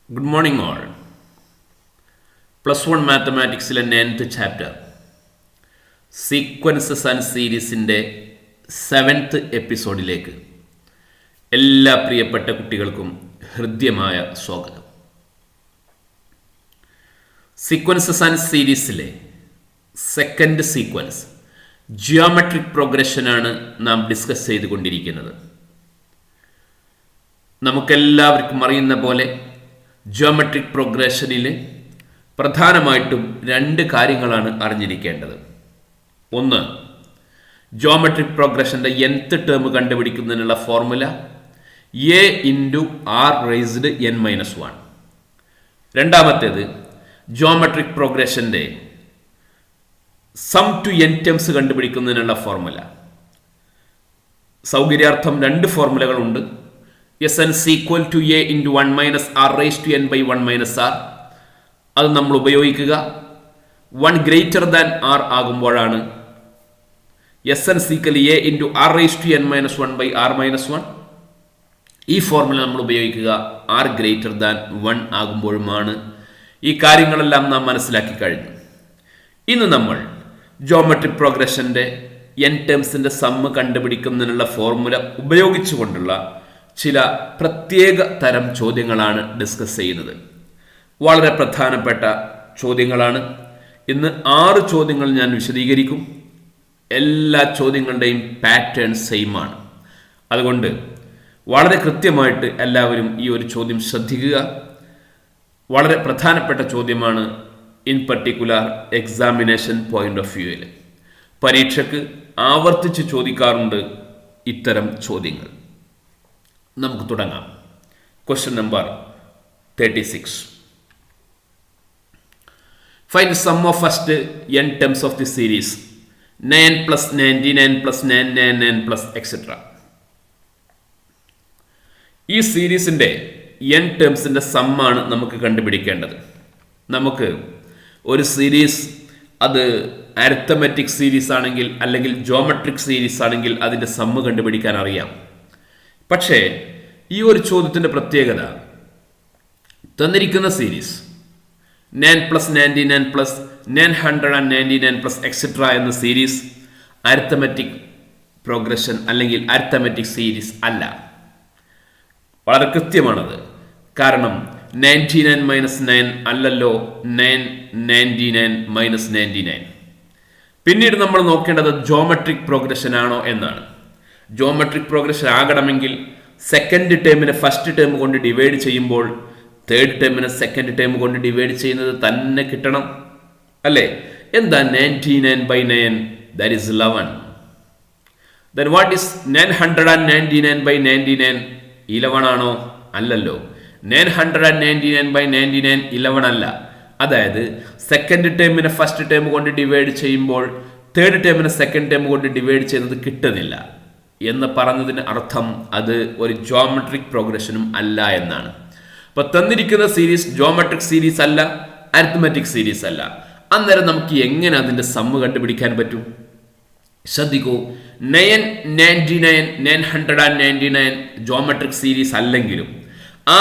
Good morning, all. +1 മാത്തമാറ്റിക്സിലെ 9th chapter sequences and സീരീസിൻ്റെ 7th എപ്പിസോഡിലേക്ക് എല്ലാ പ്രിയപ്പെട്ട കുട്ടികൾക്കും ഹൃദ്യമായ സ്വാഗതം. സീക്വൻസസ് ആൻഡ് സീരീസിലെ സെക്കൻഡ് സീക്വൻസ് ജിയോമെട്രിക് പ്രോഗ്രഷനാണ് നാം ഡിസ്കസ് ചെയ്തുകൊണ്ടിരിക്കുന്നത്. നമുക്കെല്ലാവർക്കും അറിയുന്ന പോലെ ജിയോമെട്രിക് പ്രോഗ്രഷനിൽ പ്രധാനമായിട്ടും രണ്ട് കാര്യങ്ങളാണ് അറിഞ്ഞിരിക്കേണ്ടത്. ഒന്ന്, ജിയോമെട്രിക് പ്രോഗ്രഷൻ്റെ nth ടേം കണ്ടുപിടിക്കുന്നതിനുള്ള ഫോർമുല a×r⁻n−1. രണ്ടാമത്തേത്, ജിയോമെട്രിക് പ്രോഗ്രഷൻ്റെ സം ടു n ടേംസ് കണ്ടുപിടിക്കുന്നതിനുള്ള ഫോർമുല. സൗകര്യാർത്ഥം രണ്ട് ഫോർമുലകളുണ്ട്. Sn equal to a×1−r⁻n/1−r. അത് നമ്മൾ ഉപയോഗിക്കുക 1 ഗ്രേറ്റർ ദാൻ r ആകുമ്പോഴാണ്. Sn equal a×r⁻n−1/r−1. ഈ ഫോർമുല നമ്മൾ ഉപയോഗിക്കുക r ഗ്രേറ്റർ ദാൻ 1 ആകുമ്പോഴുമാണ്. ഈ കാര്യങ്ങളെല്ലാം നാം മനസ്സിലാക്കി കഴിഞ്ഞു. ഇന്ന് നമ്മൾ ജിയോമെട്രിക് പ്രോഗ്രഷൻ്റെ n ടേംസിൻ്റെ സമ്മ് കണ്ടുപിടിക്കുന്നതിനുള്ള ഫോർമുല ഉപയോഗിച്ചുകൊണ്ടുള്ള ചില പ്രത്യേക തരം ചോദ്യങ്ങളാണ് ഡിസ്കസ് ചെയ്യുന്നത്. വളരെ പ്രധാനപ്പെട്ട ചോദ്യങ്ങളാണ്. ഇന്ന് 6 ചോദ്യങ്ങൾ ഞാൻ വിശദീകരിക്കും. എല്ലാ ചോദ്യങ്ങളുടെയും പാറ്റേൺ സെയിം ആണ്. അതുകൊണ്ട് വളരെ കൃത്യമായിട്ട് എല്ലാവരും ഈ ഒരു ചോദ്യം ശ്രദ്ധിക്കുക. വളരെ പ്രധാനപ്പെട്ട ചോദ്യമാണ്. In particular examination point of വ്യൂവിൽ പരീക്ഷയ്ക്ക് ആവർത്തിച്ച് ചോദിക്കാറുണ്ട് ഇത്തരം ചോദ്യങ്ങൾ. നമുക്ക് തുടങ്ങാം. Question number 36. Find the sum of first n terms of the series 9 plus 99 plus 999 plus etc. ഈ സീരീസിൻ്റെ n ടേംസിൻ്റെ സമ്മാണ് നമുക്ക് കണ്ടുപിടിക്കേണ്ടത്. നമുക്ക് ഒരു സീരീസ് അത് അരിത്തമെറ്റിക് സീരീസ് ആണെങ്കിൽ അല്ലെങ്കിൽ ജിയോമെട്രിക് സീരീസ് ആണെങ്കിൽ അതിൻ്റെ സമ്മ് കണ്ടുപിടിക്കാൻ അറിയാം. പക്ഷേ ഈ ഒരു ചോദ്യത്തിൻ്റെ പ്രത്യേകത, തന്നിരിക്കുന്ന സീരീസ് 9 + 99 + 999 + എക്സെട്ര എന്ന സീരീസ് അരിത്തമെറ്റിക് പ്രോഗ്രഷൻ അല്ലെങ്കിൽ അരിത്തമെറ്റിക് സീരീസ് അല്ല. വളരെ കൃത്യമാണത്. കാരണം 99 - 9 അല്ലല്ലോ 999 - 99. പിന്നീട് നമ്മൾ നോക്കേണ്ടത് ജിയോമെട്രിക് പ്രോഗ്രഷൻ ആണോ എന്നാണ്. ജിയോമെട്രിക് പ്രോഗ്രഷൻ ആകണമെങ്കിൽ സെക്കൻഡ് ടേമിനെ ഫസ്റ്റ് ടേം കൊണ്ട് ഡിവൈഡ് ചെയ്യുമ്പോൾ തേർഡ് ടേമിനെ സെക്കൻഡ് ടേം കൊണ്ട് ഡിവൈഡ് ചെയ്യുന്നത് തന്നെ കിട്ടണം, അല്ലേ? എന്താ 99/9? That is 11. Then what is 999/99? 11 ആണോ? അല്ലല്ലോ. 999/99 11 അല്ല. അതായത് സെക്കൻഡ് ടേമിനെ ഫസ്റ്റ് ടേം കൊണ്ട് ഡിവൈഡ് ചെയ്യുമ്പോൾ തേർഡ് ടേമിനെ സെക്കൻഡ് ടേം കൊണ്ട് ഡിവൈഡ് ചെയ്യുന്നത് കിട്ടുന്നില്ല എന്ന് പറഞ്ഞതിന് അർത്ഥം അത് ഒരു ജിയോമെട്രിക് പ്രോഗ്രഷനും അല്ല എന്നാണ്. അപ്പോൾ തന്നിരിക്കുന്ന സീരീസ് ജിയോമെട്രിക് സീരീസ് അല്ല, അരിത്മെറ്റിക് സീരീസ് അല്ല. അന്നേരം നമുക്ക് എങ്ങനെ അതിൻ്റെ സമ്മ് കണ്ടുപിടിക്കാൻ പറ്റും? ശ്രദ്ധിക്കൂ, 999 ജിയോമെട്രിക് സീരീസ് അല്ലെങ്കിലും ആ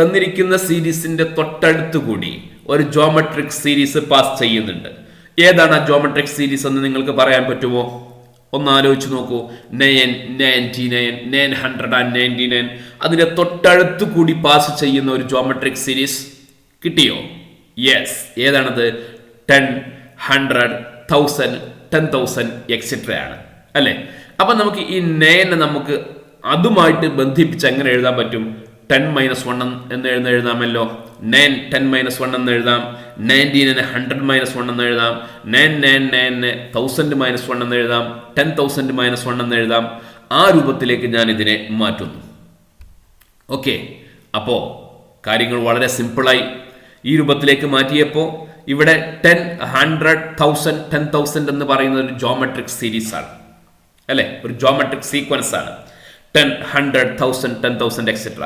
തന്നിരിക്കുന്ന സീരീസിന്റെ തൊട്ടടുത്ത് കൂടി ഒരു ജിയോമെട്രിക് സീരീസ് പാസ് ചെയ്യുന്നുണ്ട്. ഏതാണ് ആ ജിയോമെട്രിക് സീരീസ് എന്ന് നിങ്ങൾക്ക് പറയാൻ പറ്റുമോ? ഒന്ന് ആലോചിച്ച് നോക്കൂ. 999 999 അതിന്റെ തൊട്ടടുത്ത് കൂടി പാസ് ചെയ്യുന്ന ഒരു ജിയോമെട്രിക് സീരീസ് കിട്ടിയോ? യെസ്. ഏതാണത്? 10 100 1000 10,000 എക്സെട്ര ആണ്, അല്ലേ? അപ്പൊ നമുക്ക് ഈ 9 നമുക്ക് അതുമായിട്ട് ബന്ധിപ്പിച്ച് എങ്ങനെ എഴുതാൻ പറ്റും? 10 - 1 എന്ന് എഴുതാമല്ലോ. 9 10 - 1 എന്ന് എഴുതാം. 99 100 - 1 എന്ന് എഴുതാം. 999 1000 - 1 എന്ന് എഴുതാം. 10,000 - 1 എന്ന് എഴുതാം. ആ രൂപത്തിലേക്ക് ഞാൻ ഇതിനെ മാറ്റുന്നു. ഓക്കെ, അപ്പോൾ കാര്യങ്ങൾ വളരെ സിമ്പിളായി ഈ രൂപത്തിലേക്ക് മാറ്റിയപ്പോൾ ഇവിടെ 10 100 1000 10,000 എന്ന് പറയുന്ന ഒരു ജിയോമെട്രിക് സീരീസ് ആണ്, അല്ലേ? ഒരു ജിയോമെട്രിക് സീക്വൻസ് ആണ്. 10 100 1000 10,000 എക്സെട്ര.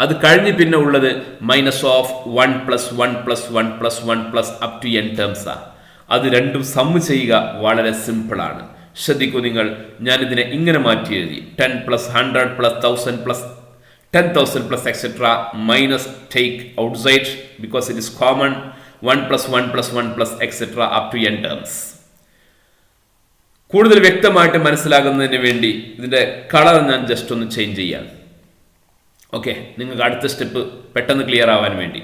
അത് കഴിഞ്ഞ് പിന്നെ ഉള്ളത് -1 + 1 + 1 + 1 + up to n ടേംസ് ആണ്. അത് രണ്ടും സമ്മ് ചെയ്യുക വളരെ സിമ്പിളാണ്. ശ്രദ്ധിക്കൂ നിങ്ങൾ, ഞാനിതിനെ ഇങ്ങനെ മാറ്റി എഴുതി. 10 + 100 + 1000 + 10,000 plus etc. minus take outside because it is common 1 plus 1 plus 1 plus etc. up to n terms. കൂടുതൽ വ്യക്തമായിട്ട് മനസ്സിലാകുന്നതിന് വേണ്ടി ഇതിന്റെ കളർ ഞാൻ ജസ്റ്റ് ഒന്ന് ചേഞ്ച് ചെയ്യാം. ഓക്കെ, നിങ്ങൾക്ക് അടുത്ത സ്റ്റെപ്പ് പെട്ടെന്ന് ക്ലിയർ ആവാൻ വേണ്ടി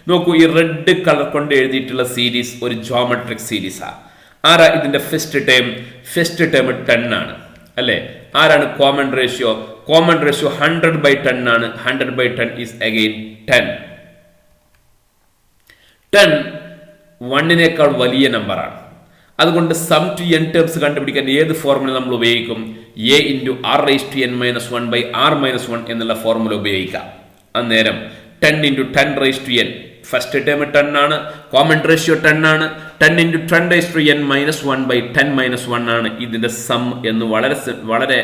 നോക്കൂ. ഈ റെഡ് കളർ കൊണ്ട് എഴുതിയിട്ടുള്ള സീരീസ് ഒരു ജോമെട്രിക് സീരീസാണ്. ആരാ ഇതിന്റെ ഫസ്റ്റ് ടേം 10 ആണ് അല്ലേ? ആരാണ് കോമൺ റേഷ്യോ? കോമൺ റേഷ്യോ 100/10 ആണ്. 100/10 ഈസ് അഗെയിൻ 10. 10 1-നേക്കാൾ വലിയ നമ്പറാണ്. അതുകൊണ്ട് സം ടു n ടേംസ് കണ്ടുപിടിക്കാൻ ഏത് ഫോർമുല നമ്മൾ ഉപയോഗിക്കും? a × r-n-1/r-1 എന്നുള്ള ഫോർമുല ഉപയോഗിക്കാം. അന്നേരം 10 × 10⁻n ഫസ്റ്റ് ടേം 10 ആണ്, കോമൺ റേഷ്യോ 10 ആണ്. 10 × 10⁻n-1/10-1 ആണ് ഇതിന്റെ സം എന്ന് വളരെ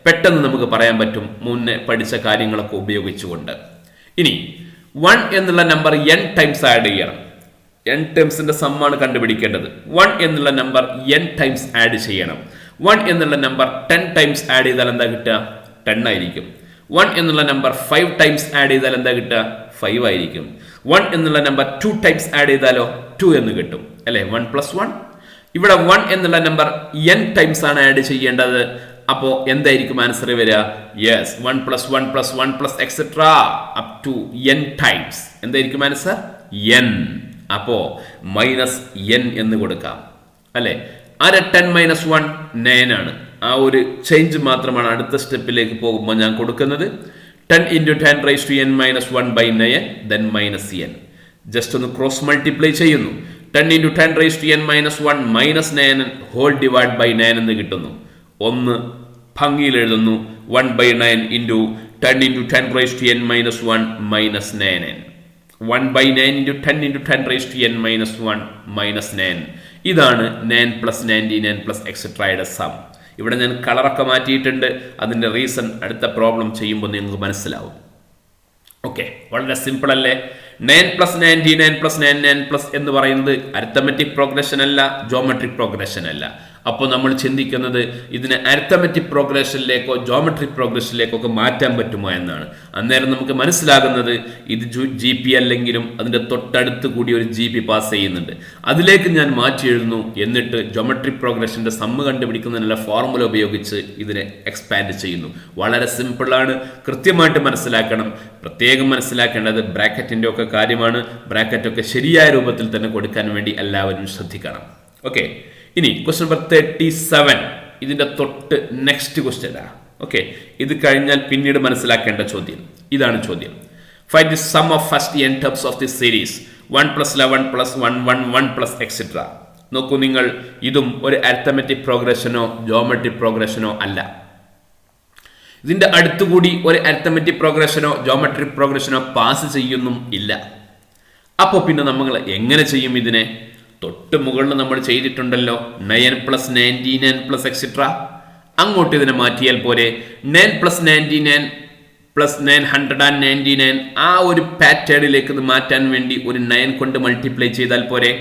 പെട്ടെന്ന് നമുക്ക് പറയാൻ പറ്റും, മുന്നേ പഠിച്ച കാര്യങ്ങളൊക്കെ ഉപയോഗിച്ചുകൊണ്ട്. ഇനി 1 എന്നുള്ള നമ്പർ n ടൈംസ് ആഡ് ചെയ്യണം. n ടേംസിന്റെ സമ്മാണ് കണ്ടുപിടിക്കേണ്ടത്. 1 എന്നുള്ള നമ്പർ n ടൈംസ് ആഡ് ചെയ്യണം. 1 എന്നുള്ള നമ്പർ 10 ടൈംസ് ആഡ് ചെയ്താൽ എന്താ കിട്ടുക? 10 ആയിരിക്കും. 1 എന്നുള്ള നമ്പർ 5 ടൈംസ് ആഡ് ചെയ്താൽ എന്താ കിട്ടുക? 5 ആയിരിക്കും. 1 എന്നുള്ള നമ്പർ 2 ടൈംസ് ആഡ് ചെയ്താലോ 2 എന്ന് കിട്ടും അല്ലെ? 1 + 1. ഇവിടെ 1 എന്നുള്ള നമ്പർ n ടൈംസ് ആണ് ആഡ് ചെയ്യേണ്ടത്. അപ്പോ എന്തായിരിക്കും ആൻസർ വരിക? Yes, 1 + 1 + 1 + etc. up to n times. എന്തായിരിക്കും ആൻസർ? n. അപ്പോ -n എന്ന് കൊടുക്കാം അല്ലെ? 10 - 1 9 ആണ്. ആ ഒരു ചേഞ്ച് മാത്രമാണ് അടുത്ത സ്റ്റെപ്പിലേക്ക് പോകുമ്പോൾ ഞാൻ കൊടുക്കുന്നത്. 10 × 10⁻n-1/9 then -n. ജസ്റ്റ് ഒന്ന് ക്രോസ് മൾട്ടിപ്ലൈ ചെയ്യുന്നു. 10 × 10⁻n-1 -9 ഹോൾ ഡിവൈഡ് ബൈ 9 എന്ന് കിട്ടുന്നു. ഒന്ന് ഭംഗിയിൽ എഴുതുന്നു. 1/9 × 10 × 10⁻n-1 -9n. 1/9 × 10 × 10⁻n-1 -9. ഇതാണ് 9 + 99 + etc. സം. ഇവിടെ ഞാൻ കളറൊക്കെ മാറ്റിയിട്ടുണ്ട്. അതിന്റെ റീസൺ അടുത്ത പ്രോബ്ലം ചെയ്യുമ്പോൾ നിങ്ങൾക്ക് മനസ്സിലാവും. ഓക്കെ, വളരെ സിമ്പിൾ അല്ലേ? 9 + 99 + 99 എന്ന് പറയുന്നത് അരിത്തമെറ്റിക് പ്രോഗ്രഷൻ അല്ല, ജോമെട്രിക് പ്രോഗ്രഷൻ അല്ല. അപ്പോൾ നമ്മൾ ചിന്തിക്കുന്നത് ഇതിനെ അരിത്തമെറ്റിക് പ്രോഗ്രഷനിലേക്കോ ജോമെട്രിക് പ്രോഗ്രഷനിലേക്കോ ഒക്കെ മാറ്റാൻ പറ്റുമോ എന്നാണ്. അന്നേരം നമുക്ക് മനസ്സിലാകുന്നത് ഇത് GP അല്ലെങ്കിലും അതിൻ്റെ തൊട്ടടുത്ത് കൂടി ഒരു GP പാസ് ചെയ്യുന്നുണ്ട്. അതിലേക്ക് ഞാൻ മാറ്റി എഴുതുന്നു. എന്നിട്ട് ജോമെട്രിക് പ്രോഗ്രഷൻ്റെ സമ്മ് കണ്ടുപിടിക്കുന്നതിനുള്ള ഫോർമുല ഉപയോഗിച്ച് ഇതിനെ എക്സ്പാൻഡ് ചെയ്യുന്നു. വളരെ സിമ്പിളാണ്, കൃത്യമായിട്ട് മനസ്സിലാക്കണം. പ്രത്യേകം മനസ്സിലാക്കേണ്ടത് ബ്രാക്കറ്റിൻ്റെ ഒക്കെ കാര്യമാണ്. ബ്രാക്കറ്റൊക്കെ ശരിയായ രൂപത്തിൽ തന്നെ കൊടുക്കാൻ വേണ്ടി എല്ലാവരും ശ്രദ്ധിക്കണം. ഓക്കെ, ഇനി ക്വസ്റ്റ്യൻ നമ്പർ 37 ഇതിന്റെ തൊട്ട് നെക്സ്റ്റ് ക്വസ്റ്റ്യനാ. ഓക്കെ, ഇത് കഴിഞ്ഞാൽ പിന്നീട് മനസ്സിലാക്കേണ്ട ചോദ്യം ഇതാണ് ചോദ്യം. Find the sum of first n terms of the series 1 + 11 + 1 1 1 + etc. നോക്കൂ നിങ്ങൾ, ഇതും ഒരു അരിത്തമെറ്റിക് പ്രോഗ്രഷനോ ജോമെട്രിക് പ്രോഗ്രഷനോ അല്ല. ഇതിന്റെ അടുത്തുകൂടി ഒരു അരിത്തമെറ്റിക് പ്രോഗ്രഷനോ ജോമെട്രിക് പ്രോഗ്രഷനോ പാസ് ചെയ്യുന്നും ഇല്ല. അപ്പോൾ പിന്നെ നമ്മൾ എങ്ങനെ ചെയ്യും ഇതിനെ? തൊട്ട് മുകളിൽ നമ്മൾ ചെയ്തിട്ടുണ്ടല്ലോ 9 + 99 + etc. അങ്ങോട്ട് ഇതിനെ മാറ്റിയാൽ പോരെ? 9 + 99 + 999 ആ ഒരു പാറ്റേണിലേക്ക് ഇത് മാറ്റാൻ വേണ്ടി ഒരു 9 കൊണ്ട് മൾട്ടിപ്ലൈ ചെയ്താൽ പോരെ?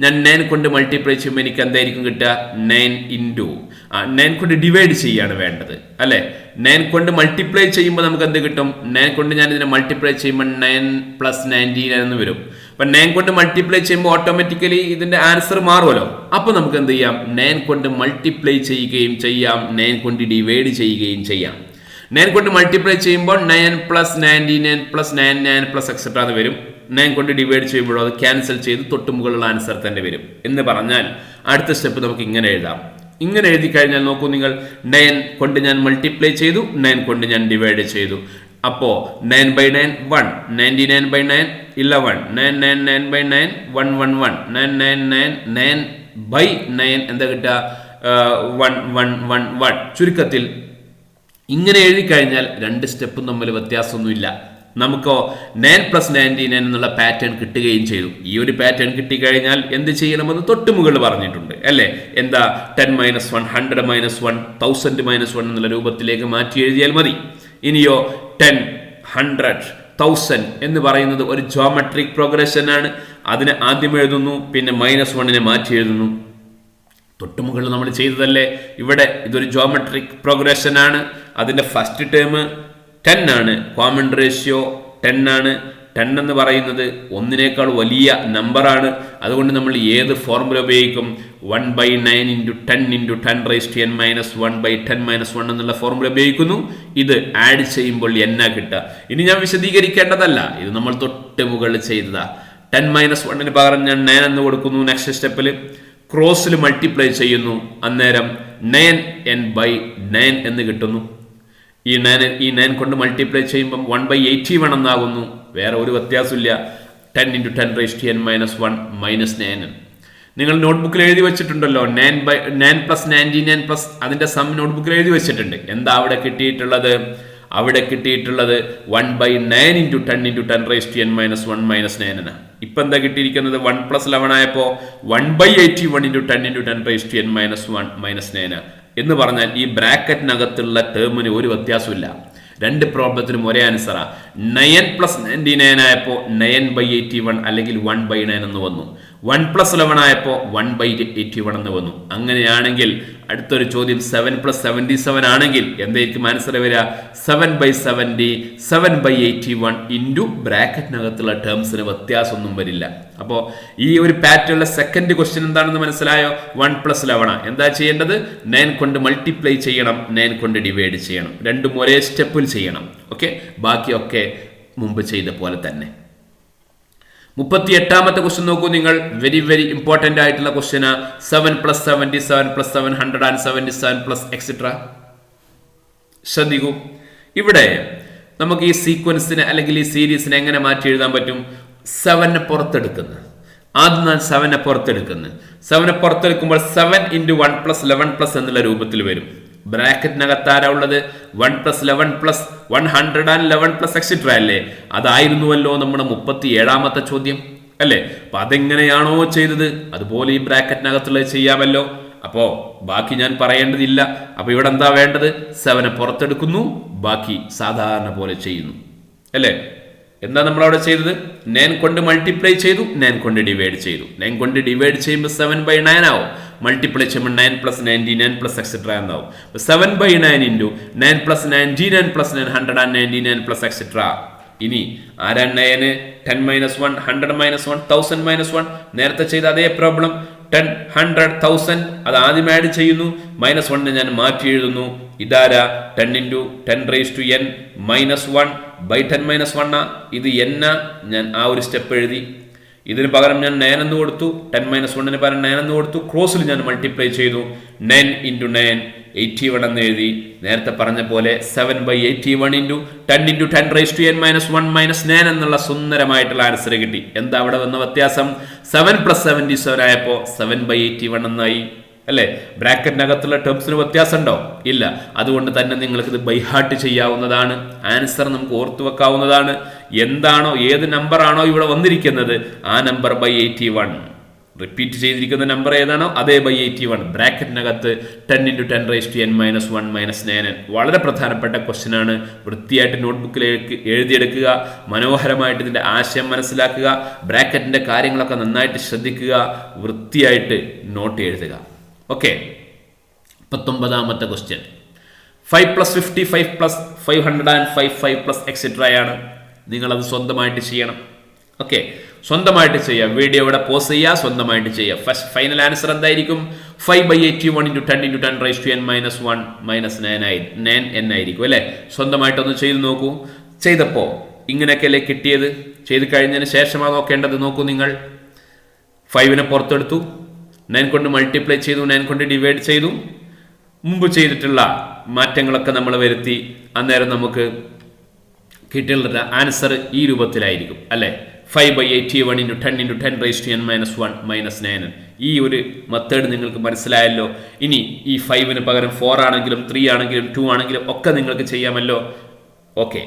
ഞാൻ 9 കൊണ്ട് മൾട്ടിപ്ലൈ ചെയ്യുമ്പോൾ എനിക്ക് എന്തായിരിക്കും കിട്ടുക? 9 കൊണ്ട് ഡിവൈഡ് ചെയ്യാണ് വേണ്ടത് അല്ലെ? 9 കൊണ്ട് മൾട്ടിപ്ലൈ ചെയ്യുമ്പോൾ നമുക്ക് എന്ത് കിട്ടും? 9 കൊണ്ട് ഞാൻ ഇതിനെ മൾട്ടിപ്ലൈ ചെയ്യുമ്പോൾ 9 + 99 എന്ന് വരും. അപ്പൊ 9 കൊണ്ട് മൾട്ടിപ്ലൈ ചെയ്യുമ്പോൾ ഓട്ടോമാറ്റിക്കലി ഇതിന്റെ ആൻസർ മാറുമല്ലോ. അപ്പൊ നമുക്ക് എന്ത് ചെയ്യാം? 9 കൊണ്ട് മൾട്ടിപ്ലൈ ചെയ്യുകയും ചെയ്യാം, 9 കൊണ്ട് ഡിവൈഡ് ചെയ്യുകയും ചെയ്യാം. 9 കൊണ്ട് മൾട്ടിപ്ലൈ ചെയ്യുമ്പോൾ 9 + 99 + 99 + etc. എന്ന് വരും. 9 കൊണ്ട് ഡിവൈഡ് ചെയ്യുമ്പോഴോ അത് ക്യാൻസൽ ചെയ്ത് തൊട്ട് മുകളിലുള്ള ആൻസർ തന്നെ വരും. എന്ന് പറഞ്ഞാൽ അടുത്ത സ്റ്റെപ്പ് നമുക്ക് ഇങ്ങനെ എഴുതാം. ഇങ്ങനെ എഴുതി കഴിഞ്ഞാൽ നോക്കൂ നിങ്ങൾ, 9 കൊണ്ട് ഞാൻ മൾട്ടിപ്ലൈ ചെയ്തു, 9 കൊണ്ട് ഞാൻ ഡിവൈഡ് ചെയ്തു. അപ്പോ 9/9 1, 99/9 11, 999/9 111, 999/9 എന്താ കിട്ടുക? 111. ചുരുക്കത്തിൽ ഇങ്ങനെ എഴുതി കഴിഞ്ഞാൽ രണ്ട് സ്റ്റെപ്പും തമ്മിൽ വ്യത്യാസമൊന്നുമില്ല. നമുക്കോ 9 + 99 എന്നുള്ള പാറ്റേൺ കിട്ടുകയും ചെയ്തു. ഈ ഒരു പാറ്റേൺ കിട്ടിക്കഴിഞ്ഞാൽ എന്ത് ചെയ്യണമെന്ന് തൊട്ട് മുകളിൽ പറഞ്ഞിട്ടുണ്ട് അല്ലേ? എന്താ? 10 - 1 100 - 1 1000 - 1 എന്നുള്ള രൂപത്തിലേക്ക് മാറ്റി എഴുതിയാൽ മതി. ഇനിയോ 10 100 1000 എന്ന് പറയുന്നത് ഒരു ജോമെട്രിക് പ്രോഗ്രഷൻ ആണ്. അതിനെ ആദ്യം എഴുതുന്നു, പിന്നെ -1 മാറ്റി എഴുതുന്നു. തൊട്ടുമുകളിൽ നമ്മൾ ചെയ്തതല്ലേ? ഇവിടെ ഇതൊരു ജോമെട്രിക് പ്രോഗ്രഷൻ ആണ്. അതിന്റെ ഫസ്റ്റ് ടേം 10 ആണ്. കോമൺ റേഷ്യോ 10 ആണ്. 10 എന്ന് പറയുന്നത് ഒന്നിനേക്കാൾ വലിയ നമ്പറാണ്. അതുകൊണ്ട് നമ്മൾ ഏത് ഫോർമുല ഉപയോഗിക്കും? 1/9 × 10 × 10⁻1/10⁻1 എന്നുള്ള ഫോർമുല ഉപയോഗിക്കുന്നു. ഇത് ആഡ് ചെയ്യുമ്പോൾ എന്നാ കിട്ടുക? ഇനി ഞാൻ വിശദീകരിക്കേണ്ടതല്ല, ഇത് നമ്മൾ തൊട്ട് മുകളിൽ ചെയ്തതാ. 10-1 പകരം ഞാൻ 9 എന്ന് കൊടുക്കുന്നു. നെക്സ്റ്റ് സ്റ്റെപ്പിൽ ക്രോസിൽ മൾട്ടിപ്ലൈ ചെയ്യുന്നു. അന്നേരം 9n/9 എന്ന് കിട്ടുന്നു. ഈ 9 കൊണ്ട് മൾട്ടിപ്ലൈ ചെയ്യുമ്പം 1/81 എന്നാകുന്നു. വേറെ ഒരു വ്യത്യാസമില്ല. 10 × 10⁻1 - 9. നിങ്ങൾ നോട്ട്ബുക്കിൽ എഴുതി വെച്ചിട്ടുണ്ടല്ലോ 9 + 99 അതിന്റെ സം നോട്ട്ബുക്കിൽ എഴുതി വെച്ചിട്ടുണ്ട്. എന്താ അവിടെ കിട്ടിയിട്ടുള്ളത്? അവിടെ കിട്ടിയിട്ടുള്ളത് 1/9 × 10 × 10⁻1 - 9. ഇപ്പൊ എന്താ കിട്ടിയിരിക്കുന്നത്? 1 + 11 ആയപ്പോ 1/81 × 10 × 10⁻1 - 9 എന്ന് പറഞ്ഞാൽ ഈ ബ്രാക്കറ്റിനകത്തുള്ള ടേമിന് ഒരു വ്യത്യാസമില്ല. രണ്ട് പ്രോബ്ലത്തിനും ഒരേ ആൻസറാ. 9 + 99 ആയപ്പോ 9/81 അല്ലെങ്കിൽ 1/9 എന്ന് വന്നു. 1 + 11 ആയപ്പോ 1/81 എന്ന് വന്നു. അങ്ങനെയാണെങ്കിൽ അടുത്തൊരു ചോദ്യം 7 + 77 ആണെങ്കിൽ എന്തായിരിക്കും ആൻസർ വരിക? 7/70 7/81 ഇൻറ്റു ബ്രാക്കറ്റിനകത്തുള്ള ടേംസിന് വ്യത്യാസമൊന്നും വരില്ല. അപ്പോൾ ഈ ഒരു പാറ്റേണിലെ സെക്കൻഡ് ക്വസ്റ്റ്യൻ എന്താണെന്ന് മനസ്സിലായോ? 1 + 11 എന്താ ചെയ്യേണ്ടത്? 9 കൊണ്ട് മൾട്ടിപ്ലൈ ചെയ്യണം, 9 കൊണ്ട് ഡിവൈഡ് ചെയ്യണം. രണ്ടും ഒരേ സ്റ്റെപ്പിൽ ചെയ്യണം. ഓക്കെ, ബാക്കിയൊക്കെ മുമ്പ് ചെയ്ത പോലെ തന്നെ. 38ാമത്തെ ക്വസ്റ്റ്യൻ നോക്കൂ നിങ്ങൾ. വെരി വെരി ഇമ്പോർട്ടന്റ് ആയിട്ടുള്ള ക്വസ്റ്റ്യനാ. 7 + 70 7 + 7 177 എക്സെട്ര. ശ്രദ്ധിക്കൂ, ഇവിടെ നമുക്ക് ഈ സീക്വൻസിനെ അല്ലെങ്കിൽ ഈ സീരീസിനെ എങ്ങനെ മാറ്റി എഴുതാൻ പറ്റും? 7 പുറത്തെടുക്കുന്നു. ആദ്യം ഞാൻ 7 പുറത്തെടുക്കുന്നു. 7 പുറത്തെടുക്കുമ്പോൾ 7 × 1 + 11 എന്നുള്ള രൂപത്തിൽ വരും. ബ്രാക്കറ്റിനകത്ത് ആരാ ഉള്ളത്? 1 + 11 111 എക്സെട്ര അല്ലേ? അതായിരുന്നുവല്ലോ നമ്മുടെ 37ാമത്തെ ചോദ്യം അല്ലേ? അപ്പൊ അതെങ്ങനെയാണോ ചെയ്തത് അതുപോലെ ഈ ബ്രാക്കറ്റിനകത്തുള്ളത് ചെയ്യാമല്ലോ. അപ്പോ ബാക്കി ഞാൻ പറയേണ്ടതില്ല. അപ്പൊ ഇവിടെ എന്താ വേണ്ടത്? 7 പുറത്തെടുക്കുന്നു, ബാക്കി സാധാരണ പോലെ ചെയ്യുന്നു അല്ലേ? എന്താ നമ്മൾ അവിടെ ചെയ്തത്? 9 കൊണ്ട് മൾട്ടിപ്ലൈ ചെയ്തു, 9 കൊണ്ട് ഡിവൈഡ് ചെയ്തു. 9 കൊണ്ട് ഡിവൈഡ് ചെയ്യുമ്പോൾ 7/9 ആവും. മൾട്ടിപ്ലൈ ചെയ്യുമ്പോൾ 9 + 99 എക്സെട്ര എന്നാവും. 7/9 × 9 + 99 + 199 എക്സെട്ര. ഇനി ആരാ 9? 10 - 1 100 - 1 1000 - 1. നേരത്തെ ചെയ്ത അതേ പ്രോബ്ലം. 10 100 1000 അത് ആദ്യം ആഡ് ചെയ്യുന്നു. -1 ഞാൻ മാറ്റി എഴുതുന്നു. ഇതാരാ? 10 × 10⁻n -1/10 - 1. ഇത് n. ഞാൻ ആ ഒരു സ്റ്റെപ്പ് എഴുതി. ഇതിന് പകരം ഞാൻ 9 എന്ന് കൊടുത്തു. 10 - 1 പകരം 9 എന്ന് കൊടുത്തു. ക്രോസിൽ ഞാൻ മൾട്ടിപ്ലൈ ചെയ്തു. 9 × 9 81 എന്ന് എഴുതി. നേരത്തെ പറഞ്ഞ പോലെ 7/81 × 10 × 10⁻n - 1 - 9 എന്നുള്ള സുന്ദരമായിട്ടുള്ള ആൻസർ കിട്ടി. എന്താ അവിടെ വന്ന വ്യത്യാസം? 7 + 77 ആയപ്പോ 7/81 എന്നായി അല്ലേ? ബ്രാക്കറ്റിനകത്തുള്ള ടേംസിന് വ്യത്യാസം ഉണ്ടോ? ഇല്ല. അതുകൊണ്ട് തന്നെ നിങ്ങൾക്ക് ഇത് ബൈഹാർട്ട് ചെയ്യാവുന്നതാണ്. ആൻസർ നമുക്ക് ഓർത്തു വെക്കാവുന്നതാണ്. എന്താണോ ഏത് നമ്പർ ആണോ ഇവിടെ വന്നിരിക്കുന്നത് ആ നമ്പർ /81 റിപ്പീറ്റ് ചെയ്തിരിക്കുന്ന നമ്പർ ഏതാണോ അതേ /81. ബ്രാക്കറ്റിനകത്ത് 10 × 10⁻n - 1 - 9. വളരെ പ്രധാനപ്പെട്ട ക്വസ്റ്റ്യൻ ആണ്. വൃത്തിയായിട്ട് നോട്ട്ബുക്കിലേക്ക് എഴുതിയെടുക്കുക. മനോഹരമായിട്ട് ഇതിന്റെ ആശയം മനസ്സിലാക്കുക. ബ്രാക്കറ്റിന്റെ കാര്യങ്ങളൊക്കെ നന്നായിട്ട് ശ്രദ്ധിക്കുക. വൃത്തിയായിട്ട് നോട്ട് എഴുതുക. Okay, 19ാമത്തെ question. 5 + 50 5 + 505 5 എക്സെട്ര ആണ്. നിങ്ങളത് സ്വന്തമായിട്ട് ചെയ്യണം. ഓക്കെ, സ്വന്തമായിട്ട് ചെയ്യുക. വീഡിയോ ഇവിടെ പോസ് ചെയ്യുക, സ്വന്തമായിട്ട് ചെയ്യുക. ഫസ്റ്റ് ഫൈനൽ ആൻസർ എന്തായിരിക്കും? 5/81 × 10 × 10⁻n - 1 - 9n ആയിരിക്കും അല്ലെ? സ്വന്തമായിട്ടൊന്ന് ചെയ്ത് നോക്കൂ. ചെയ്തപ്പോ ഇങ്ങനെയൊക്കെയല്ലേ കിട്ടിയത്? ചെയ്ത് കഴിഞ്ഞതിന് ശേഷമാണ് നോക്കേണ്ടത്. നോക്കൂ നിങ്ങൾ. 5 പുറത്തെടുത്തു, 9 കൊണ്ട് മൾട്ടിപ്ലൈ ചെയ്തു, 9 കൊണ്ട് ഡിവൈഡ് ചെയ്തു. മുമ്പ് ചെയ്തിട്ടുള്ള മാറ്റങ്ങളൊക്കെ നമ്മൾ വരുത്തി. അന്നേരം നമുക്ക് കിട്ടിയുള്ള ആൻസർ ഈ രൂപത്തിലായിരിക്കും അല്ലെ? 5/81 × 10 × 10⁻n - 1 - 9. ഈ ഒരു മെത്തേഡ് നിങ്ങൾക്ക് മനസ്സിലായല്ലോ. ഇനി ഈ 5 പകരം 4 ആണെങ്കിലും 3 ആണെങ്കിലും 2 ആണെങ്കിലും ഒക്കെ നിങ്ങൾക്ക് ചെയ്യാമല്ലോ. ഓക്കെ,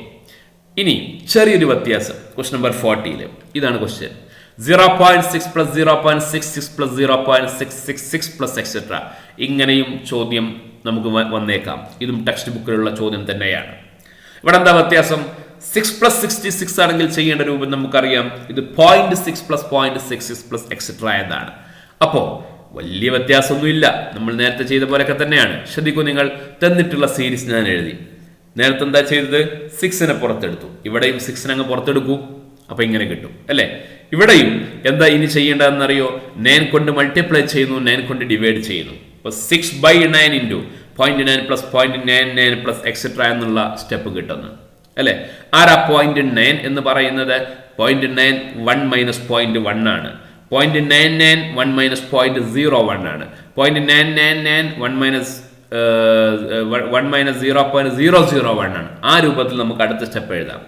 ഇനി ചെറിയൊരു വ്യത്യാസം. Question number 40. ഇതാണ് ക്വസ്റ്റ്യൻ. 0.6 + 0.66 + 0.666 എക്സെട്ര. ഇങ്ങനെയും ചോദ്യം നമുക്ക് വന്നേക്കാം. ഇതും ടെക്സ്റ്റ് ബുക്കിലുള്ള ചോദ്യം തന്നെയാണ്. ഇവിടെ എന്താ വ്യത്യാസം? 6 + 66 ആണെങ്കിൽ ചെയ്യേണ്ട രൂപം നമുക്കറിയാം. ഇത് 0.6 + 0.66 എക്സെട്ര എന്നാണ്. അപ്പോ വലിയ വ്യത്യാസമൊന്നുമില്ല. നമ്മൾ നേരത്തെ ചെയ്ത പോലെയൊക്കെ തന്നെയാണ്. ശ്രദ്ധിക്കൂ നിങ്ങൾ. തന്നിട്ടുള്ള സീരീസ് ഞാൻ എഴുതി. നേരത്തെ എന്താ ചെയ്തത്? 6നെ പുറത്തെടുത്തു. ഇവിടെയും 6നെ അങ്ങ് പുറത്തെടുക്കൂ. അപ്പൊ ഇങ്ങനെ കിട്ടും അല്ലെ? ഇവിടെയും എന്താ ഇനി ചെയ്യേണ്ടതെന്നറിയോ? 9 കൊണ്ട് മൾട്ടിപ്ലൈ ചെയ്യുന്നു, 9 കൊണ്ട് ഡിവൈഡ് ചെയ്യുന്നു. അപ്പൊ 6/9 ഇൻറ്റു 0.9 പ്ലസ് 0.99 പ്ലസ് എക്സെട്ര എന്നുള്ള സ്റ്റെപ്പ് കിട്ടുന്നു അല്ലെ? ആരാ 0.9 എന്ന് പറയുന്നത്? 0.9 1 മൈനസ് 0.1 ആണ്. 0.99 1 മൈനസ് 0.01 ആണ്. 0.999 1 മൈനസ് 0.001 ആണ്. ആ രൂപത്തിൽ നമുക്ക് അടുത്ത സ്റ്റെപ്പ് എഴുതാം.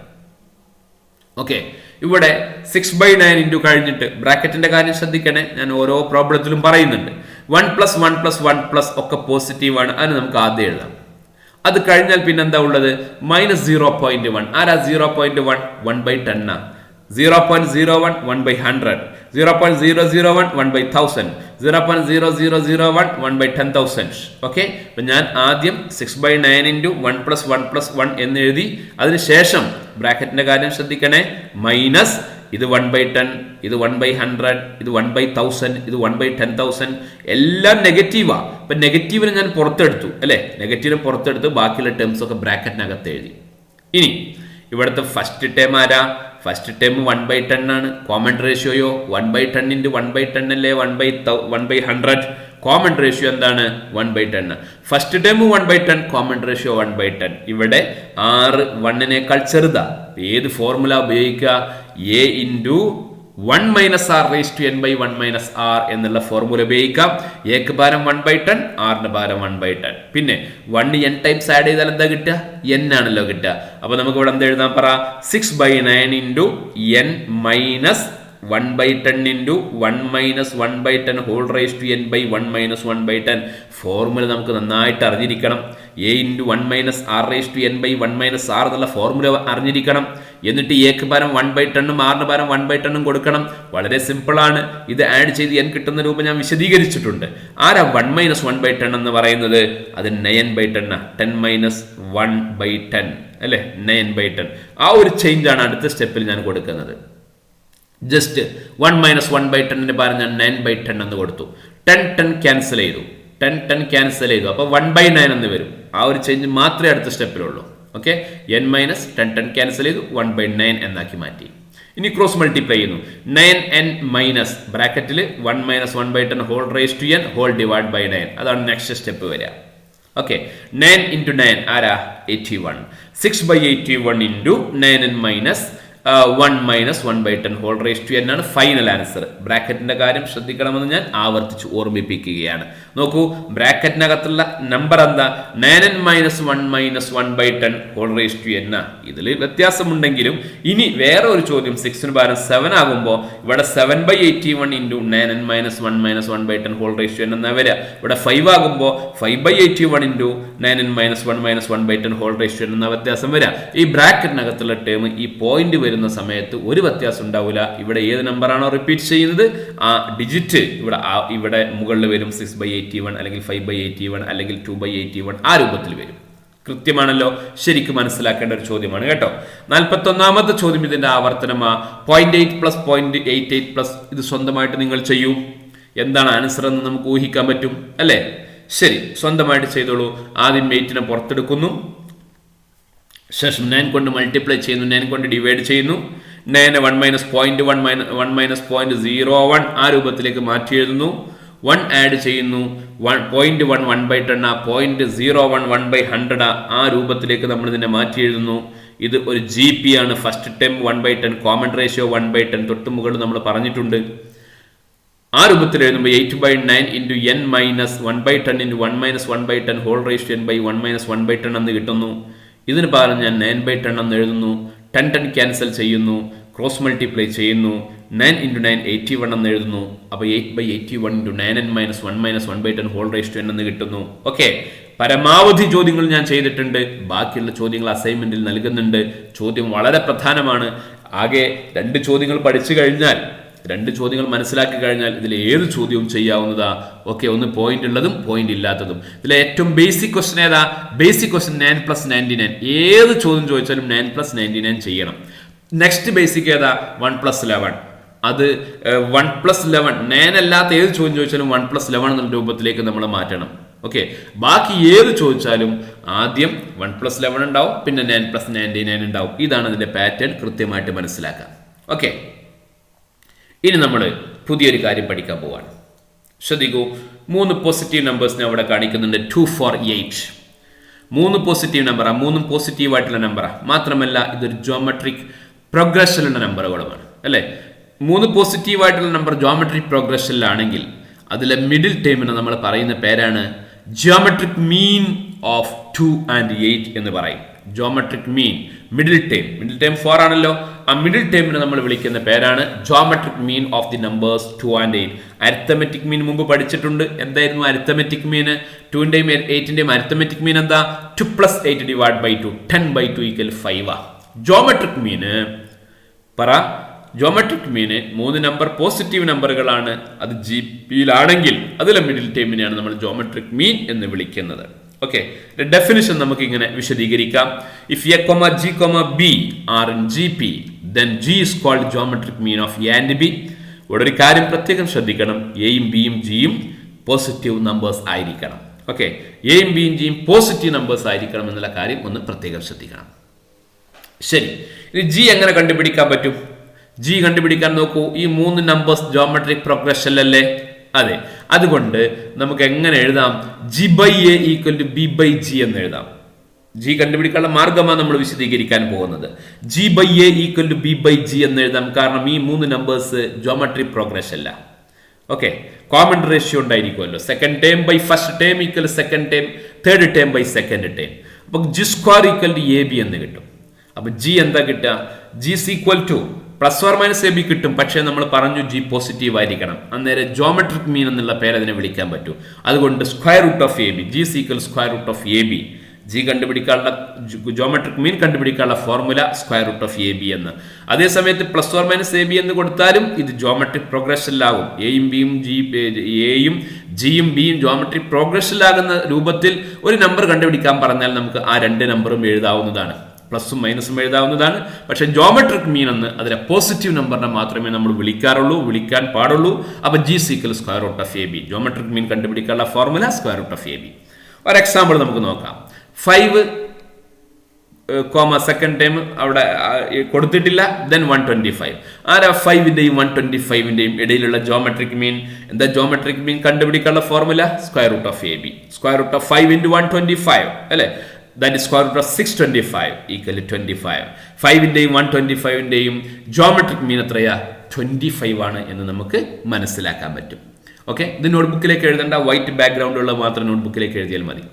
ഓക്കെ, ഇവിടെ 6/9 ഇൻറ്റു കഴിഞ്ഞിട്ട് ബ്രാക്കറ്റിന്റെ കാര്യം ശ്രദ്ധിക്കണേ, ഞാൻ ഓരോ പ്രോബ്ലത്തിലും പറയുന്നുണ്ട്. 1 പ്ലസ് 1 പ്ലസ് 1 പ്ലസ് ഒക്കെ പോസിറ്റീവ് ആണ്, അതിന് നമുക്ക് ആദ്യം എഴുതാം. അത് കഴിഞ്ഞാൽ പിന്നെ എന്താ ഉള്ളത്? മൈനസ് 0.1. ആരാ 0.1? 1/10 ആണ്. 0.01 1/100, 0.001 1/1000, 0.0001 1/10,000. ഓക്കെ, അപ്പൊ ഞാൻ ആദ്യം 6/9 ഇൻറ്റു 1 പ്ലസ് 1 പ്ലസ് 1 എന്ന് എഴുതി. അതിനുശേഷം ബ്രാക്കറ്റിന്റെ കാര്യം ശ്രദ്ധിക്കണേ, മൈനസ് ഇത് 1/10, ഇത് 1/100, ഇത് 1/1000, ഇത് 1/10,000 എല്ലാം നെഗറ്റീവാ. അപ്പൊ നെഗറ്റീവിനെ ഞാൻ പുറത്തെടുത്തു അല്ലെ? നെഗറ്റീവിനെ പുറത്തെടുത്ത് ബാക്കിയുള്ള ടേംസ് ഒക്കെ ബ്രാക്കറ്റിനകത്ത് എഴുതി. ഇനി ഇവിടുത്തെ ഫസ്റ്റ് ടേം ആരാ? ഫസ്റ്റ് ടേം 1/10 ആണ്. കോമൺ റേഷ്യോയോ 1/10 ഇൻറ്റു 1/10 അല്ലേ? 1/100. കോമൺ റേഷ്യോ എന്താണ്? 1/10. First term 1/10, common ratio 1/10. ഇവിടെ 6 1നേക്കാൾ ചെറുതാ. ഏത് ഫോർമുല ഉപയോഗിക്കുക? a into 1 minus r raise to n by 1 minus r എന്നുള്ള ഫോർമുല ഉപയോഗിക്കാം. എക്ക് ഭാരം 1/10, ആറിന് ഭാരം 1/10. പിന്നെ 1 n ടൈംസ് ആഡ് ചെയ്താൽ എന്താ കിട്ടുക? n ആണല്ലോ കിട്ടുക. അപ്പൊ നമുക്ക് ഇവിടെ എന്താ എഴുതാൻ പറ? 6/9 into n minus 1/10 into 1 minus 1/10 whole raise to n by 1 minus 1/10. Formula നമുക്ക് നന്നായിട്ട് അറിഞ്ഞിരിക്കണം. a into 1 minus r raise to n by 1 minus r എന്നുള്ള ഫോർമുല അറിഞ്ഞിരിക്കണം. എന്നിട്ട് എക്ക് ഭാരം 1/10 ആറിന് ഭാരം 1/10 കൊടുക്കണം. വളരെ സിമ്പിൾ ആണ്. ഇത് ആഡ് ചെയ്ത് n കിട്ടുന്ന രൂപം ഞാൻ വിശദീകരിച്ചിട്ടുണ്ട്. ആരാ 1 മൈനസ് 1/10 എന്ന് പറയുന്നത്? അത് 9/10, 10 മൈനസ് 1/10 അല്ലെ? 9/10. ആ ഒരു ചേഞ്ച് ആണ് അടുത്ത സ്റ്റെപ്പിൽ ഞാൻ കൊടുക്കുന്നത്. ജസ്റ്റ് 1 മൈനസ് 1/10 ഭാരം ഞാൻ 9/10 എന്ന് കൊടുത്തു. 10 ക്യാൻസൽ ചെയ്തു, 10 ക്യാൻസൽ ചെയ്തു. അപ്പൊ 1/9 എന്ന് വരും. ആ ഒരു ചേഞ്ച് മാത്രമേ അടുത്ത സ്റ്റെപ്പിലുള്ളൂ. ഓക്കെ, n മൈനസ് 10 ക്യാൻസൽ ചെയ്തു, 1/9 എന്നാക്കി മാറ്റി. ഇനി ക്രോസ് മൾട്ടിപ്ലൈ ചെയ്യുന്നു. 9n മൈനസ് ബ്രാക്കറ്റിൽ 1 minus 1/10 whole raise to n whole divide by 9. അതാണ് നെക്സ്റ്റ് സ്റ്റെപ്പ് വരിക. ഓക്കെ, 9 ഇൻറ്റു 9 ആരാ? 81. 6/81 into 9n minus 1 minus 1/10 whole raise to n ആണ് ഫൈനൽ ആൻസർ. ബ്രാക്കറ്റിന്റെ കാര്യം ശ്രദ്ധിക്കണമെന്ന് ഞാൻ ആവർത്തിച്ച് ഓർമ്മിപ്പിക്കുകയാണ്. നോക്കൂ, ബ്രാക്കറ്റിനകത്തുള്ള നമ്പർ എന്താ? 9n minus 1 minus 1/10 whole raise to n. ഇതിൽ വ്യത്യാസമുണ്ടെങ്കിലും ഇനി വേറെ ഒരു ചോദ്യം 6ന് പകരം 7 ആകുമ്പോൾ ഇവിടെ 7/81 into 9n minus 1 minus 1/10 whole raise to n എന്നാ വരിക. ഇവിടെ 5 ആകുമ്പോൾ 5/81 into 9n minus 1 minus 1/10 whole raise to n എന്ന വ്യത്യാസം വരിക. ഈ ബ്രാക്കറ്റിനകത്തുള്ള ടേം ഈ പോയിന്റ് വരുന്ന സമയത്ത് ഒരു വ്യത്യാസം ഉണ്ടാവില്ല. ഇവിടെ ഏത് നമ്പറാണോ റിപ്പീറ്റ് ചെയ്യുന്നത് ആ ഡിജിറ്റ് ഇവിടെ മുകളിൽ വരും. 6/81 അല്ലെങ്കിൽ 5/81 അല്ലെങ്കിൽ 2/81 ആ രൂപത്തിൽ വരും. കൃത്യമാണല്ലോ? ശരിക്കും മനസ്സിലാക്കേണ്ട ഒരു ചോദ്യമാണ് കേട്ടോ. 41ാമത്തെ ചോദ്യം ഇതിന്റെ ആവർത്തനമാ. 0.8 പ്ലസ് 0.88 പ്ലസ് ഇത് സ്വന്തമായിട്ട് നിങ്ങൾ ചെയ്യൂ. എന്താണ് ആൻസർ എന്ന് നമുക്ക് ഊഹിക്കാൻ പറ്റും അല്ലേ? ശരി, സ്വന്തമായിട്ട് ചെയ്തോളൂ. ആദ്യം 8നെ പുറത്തെടുക്കുന്നു, ശേഷം 9 കൊണ്ട് മൾട്ടിപ്ലൈ ചെയ്യുന്നു, 9 കൊണ്ട് ഡിവൈഡ് ചെയ്യുന്നു. 9 1 മൈനസ് 0.1 മൈനസ് 0.01 ആ രൂപത്തിലേക്ക് മാറ്റി എഴുതുന്നു. 1 ആഡ് ചെയ്യുന്നു. 0.1 1/10, 0.01 1/100 ആ രൂപത്തിലേക്ക് നമ്മൾ ഇതിനെ മാറ്റി എഴുതുന്നു. ഇത് ഒരു GP ആണ്. ഫസ്റ്റ് ടൈം 1/10, കോമൺ റേഷ്യോ 1/10 തൊട്ട് മുകളിൽ നമ്മൾ പറഞ്ഞിട്ടുണ്ട്. ആ രൂപത്തിൽ എഴുതുമ്പോൾ 8/9 into n minus 1/10 into 1 minus 1/10 whole raise to n by 1 minus 1/10 എന്ന് കിട്ടുന്നു. ഇതിന് പകരം ഞാൻ 9/10 എന്ന് എഴുതുന്നു. 10 ക്യാൻസൽ ചെയ്യുന്നു, ക്രോസ് മൾട്ടിപ്ലൈ ചെയ്യുന്നു. 9 ഇൻറ്റു 9 81 എന്ന് എഴുതുന്നു. അപ്പോൾ 8/81 into 9n minus 1 minus 1/10 whole raise to n എന്ന് കിട്ടുന്നു. ഓക്കെ, പരമാവധി ചോദ്യങ്ങൾ ഞാൻ ചെയ്തിട്ടുണ്ട്. ബാക്കിയുള്ള ചോദ്യങ്ങൾ അസൈൻമെന്റിൽ നൽകുന്നുണ്ട്. ചോദ്യം വളരെ പ്രധാനമാണ്. ആകെ 2 ചോദ്യങ്ങൾ പഠിച്ചു കഴിഞ്ഞാൽ, 2 ചോദ്യങ്ങൾ മനസ്സിലാക്കി കഴിഞ്ഞാൽ ഇതിൽ ഏത് ചോദ്യവും ചെയ്യാവുന്നതാ. ഓക്കെ, ഒന്ന് പോയിന്റ് ഉള്ളതും പോയിന്റ് ഇല്ലാത്തതും. ഇതിലെ ഏറ്റവും ബേസിക് ക്വസ്റ്റൻ ഏതാ? Basic question 9+99. ഏത് ചോദ്യം ചോദിച്ചാലും 9+99 ചെയ്യണം. നെക്സ്റ്റ് ബേസിക് ഏതാ? 1+11. അത് 1+11 9 അല്ലാത്ത ഏത് ചോദ്യം ചോദിച്ചാലും 1+11 എന്നുള്ള രൂപത്തിലേക്ക് നമ്മൾ മാറ്റണം. ഓക്കെ, ബാക്കി ഏത് ചോദിച്ചാലും ആദ്യം 1+11 ഉണ്ടാവും, പിന്നെ 9+99 ഉണ്ടാവും. ഇതാണ് അതിന്റെ പാറ്റേൺ. കൃത്യമായിട്ട് മനസ്സിലാക്കാം. ഓക്കെ, ഇനി നമ്മൾ പുതിയൊരു കാര്യം പഠിക്കാൻ പോവാണ്. ശ്രദ്ധിക്കൂ, 3 പോസിറ്റീവ് നമ്പേഴ്സിനെ അവിടെ കാണിക്കുന്നുണ്ട്. 2, 4, 8. 3 പോസിറ്റീവ് നമ്പറാണ്. 3 പോസിറ്റീവ് ആയിട്ടുള്ള നമ്പറാണ്. മാത്രമല്ല ഇതൊരു ജോമെട്രിക് പ്രോഗ്രഷനിലുള്ള നമ്പറുകളുമാണ് അല്ലേ. 3 പോസിറ്റീവ് ആയിട്ടുള്ള നമ്പർ ജോമെട്രിക് പ്രോഗ്രഷനിലാണെങ്കിൽ അതിലെ മിഡിൽ ടേമിന് നമ്മൾ പറയുന്ന പേരാണ് ജിയോമെട്രിക് മീൻ ഓഫ് 2 and 8 എന്ന് പറയും. ജോമെട്രിക് മീൻ, മിഡിൽ ടേം 4 ആണല്ലോ. ആ മിഡിൽ ടേമിനെ നമ്മൾ വിളിക്കുന്ന പേരാണ് geometric mean of the numbers 2 and 8. Arithmetic mean മുമ്പ് പഠിച്ചിട്ടുണ്ട്. എന്തായിരുന്നു അരിത്തമെറ്റിക് മീൻ? 2ന്റെയും 8ന്റെയും അരിത്തമെറ്റിക് മീൻ എന്താ? 2 + 8 / 2, 10/2 = 5. ജോമെട്രിക് മീന് പറ. ജോമെട്രിക് മീന് 3 നമ്പർ പോസിറ്റീവ് നമ്പറുകളാണ്. അത് GPയിലാണെങ്കിൽ അതിലെ മിഡിൽ ടേമിനെയാണ് നമ്മൾ ജോമെട്രിക് മീൻ എന്ന് വിളിക്കുന്നത്. ഓക്കെ, ഡെഫിനിഷൻ നമുക്ക് ഇങ്ങനെ വിശദീകരിക്കാം. If A, G, B are in GP, then G is called geometric mean of A and B. ഇവിടെ ഒരു കാര്യം പ്രത്യേകം ശ്രദ്ധിക്കണം. എയും ബിയും ജിയും പോസിറ്റീവ് നമ്പേഴ്സ് ആയിരിക്കണം. ഓക്കെ, എയും ബിയും ജിയും പോസിറ്റീവ് നമ്പേഴ്സ് ആയിരിക്കണം എന്നുള്ള കാര്യം ഒന്ന് പ്രത്യേകം ശ്രദ്ധിക്കണം. ശരി, ഇനി ജി എങ്ങനെ കണ്ടുപിടിക്കാൻ പറ്റും? ജി കണ്ടുപിടിക്കാൻ നോക്കൂ. ഈ 3 നമ്പേഴ്സ് ജോമെട്രിക് പ്രോഗ്രഷനിലല്ലേ? അതെ. അതുകൊണ്ട് നമുക്ക് എങ്ങനെ എഴുതാം? G/A = B/G എന്ന് എഴുതാം. ജി കണ്ടുപിടിക്കാനുള്ള മാർഗമാണ് നമ്മൾ വിശദീകരിക്കാൻ പോകുന്നത്. G/A = B/G എന്ന് എഴുതാം. കാരണം ഈ 3 നമ്പേഴ്സ് ജോമെട്രിക് പ്രോഗ്രഷൻ അല്ല. ഓക്കെ, കോമൺ റേഷ്യോ ഉണ്ടായിരിക്കുമല്ലോ. Second term by first term equal second term, third term by second term. അപ്പൊ G² = AB എന്ന് കിട്ടും. അപ്പൊ ജി എന്താ കിട്ടുക? G = +or-AB കിട്ടും. പക്ഷേ നമ്മൾ പറഞ്ഞു ജി പോസിറ്റീവ് ആയിരിക്കണം. അന്നേരം ജോമെട്രിക് മീൻ എന്നുള്ള പേര് അതിനെ വിളിക്കാൻ പറ്റൂ. അതുകൊണ്ട് √AB, G = √AB. ജി കണ്ടുപിടിക്കാനുള്ള ജോമെട്രിക് മീൻ കണ്ടുപിടിക്കാനുള്ള ഫോർമുല √AB എന്ന്. അതേസമയത്ത് +or-AB എന്ന് കൊടുത്താലും ഇത് ജോമെട്രിക് പ്രോഗ്രഷനിലാകും. എയും ജിയും ബിയും ജോമെട്രിക് പ്രോഗ്രഷനിലാകുന്ന രൂപത്തിൽ ഒരു നമ്പർ കണ്ടുപിടിക്കാൻ പറഞ്ഞാൽ നമുക്ക് ആ 2 നമ്പറും എഴുതാവുന്നതാണ്. പ്ലസും മൈനസും എഴുതാവുന്നതാണ്. പക്ഷെ ജോമെട്രിക് മീൻ എന്ന് അതിലെ പോസിറ്റീവ് നമ്പറിനെ മാത്രമേ നമ്മൾ വിളിക്കാൻ പാടുള്ളൂ. അപ്പൊ G = √AB. ജോമെട്രിക് മീൻ കണ്ടുപിടിക്കാനുള്ള ഫോർമുല √AB. ഒരു എക്സാമ്പിൾ നമുക്ക് നോക്കാം. 5, സെക്കൻഡ് ടൈം അവിടെ കൊടുത്തിട്ടില്ല. ദെൻ 125. ആരാ 5ന്റെയും 125ന്റെയും ഇടയിലുള്ള ജോമെട്രിക് മീൻ? എന്താ ജോമെട്രിക് മീൻ കണ്ടുപിടിക്കാനുള്ള ഫോർമുല? √AB. √5 × 125 അല്ലെ? That is √625 = 25. 5ന്റെയും 125ന്റെയും ജോമെട്രിക് മീൻ എത്രയാ? 25 ആണ് എന്ന് നമുക്ക് മനസ്സിലാക്കാൻ പറ്റും. ഓക്കെ, ഇത് നോട്ട്ബുക്കിലേക്ക് എഴുതേണ്ട. വൈറ്റ് ബാക്ക്ഗ്രൗണ്ട് ഉള്ള മാത്രം നോട്ട്ബുക്കിലേക്ക് എഴുതിയാൽ മതി.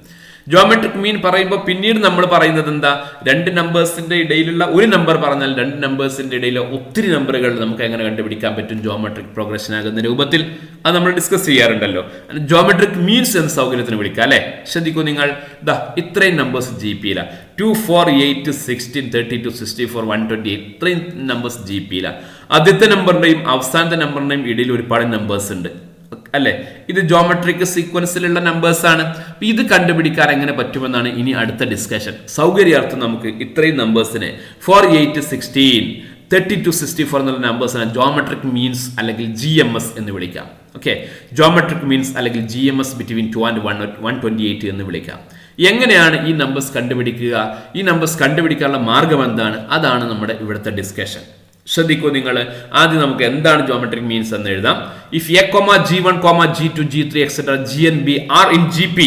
ജോമെട്രിക് മീൻ പറയുമ്പോൾ പിന്നീട് നമ്മൾ പറയുന്നത് എന്താ? 2 നമ്പേഴ്സിന്റെ ഇടയിലുള്ള ഒരു നമ്പർ പറഞ്ഞാൽ 2 നമ്പേഴ്സിന്റെ ഇടയിലെ ഒത്തിരി നമ്പറുകൾ നമുക്ക് എങ്ങനെ കണ്ടുപിടിക്കാൻ പറ്റും ജോമെട്രിക് പ്രോഗ്രഷൻ ആകുന്ന രൂപത്തിൽ? അത് നമ്മൾ ഡിസ്കസ് ചെയ്യാറുണ്ടല്ലോ. ജോമെട്രിക് മീൻസ് എന്ന സൗകര്യത്തിന് വിളിക്കാം അല്ലെ. ശ്രദ്ധിക്കൂ നിങ്ങൾ, ഇത്രയും നമ്പേഴ്സ് GPയിലാണ്. 2, 4, 8, 16, 32, 64, 128. ഇത്രയും നമ്പേഴ്സ് GPയിലാണ്. ആദ്യത്തെ നമ്പറിന്റെയും അവസാനത്തെ നമ്പറിന്റെയും ഇടയിൽ ഒരുപാട് നമ്പേഴ്സ് ഉണ്ട് അല്ലെ. ഇത് ജോമെട്രിക് സീക്വൻസിലുള്ള നമ്പേഴ്സ് ആണ്. ഇത് കണ്ടുപിടിക്കാൻ എങ്ങനെ പറ്റുമെന്നാണ് ഇനി അടുത്ത ഡിസ്കഷൻ. സൗകര്യാർത്ഥം നമുക്ക് ഇത്രയും നമ്പേഴ്സിനെ 4, 8, 16, 32, 64 എന്നുള്ള നമ്പേഴ്സിനെ ജോമെട്രിക് മീൻസ് അല്ലെങ്കിൽ GMS എന്ന് വിളിക്കാം. ഓക്കെ, ജോമെട്രിക് മീൻസ് അല്ലെങ്കിൽ GMS ബിറ്റ്വീൻ 2 and 128 എന്ന് വിളിക്കാം. എങ്ങനെയാണ് ഈ നമ്പേഴ്സ് കണ്ടുപിടിക്കുക? ഈ നമ്പേഴ്സ് കണ്ടുപിടിക്കാനുള്ള മാർഗം എന്താണ്? അതാണ് നമ്മുടെ ഇവിടുത്തെ ഡിസ്കഷൻ. ശ്രദ്ധിക്കൂ നിങ്ങൾ. ആദ്യം നമുക്ക് എന്താണ് ജോമെട്രിക് മീൻസ് എന്ന് എഴുതാം. If A, G1, G2, G3 etc. GNB are in GP,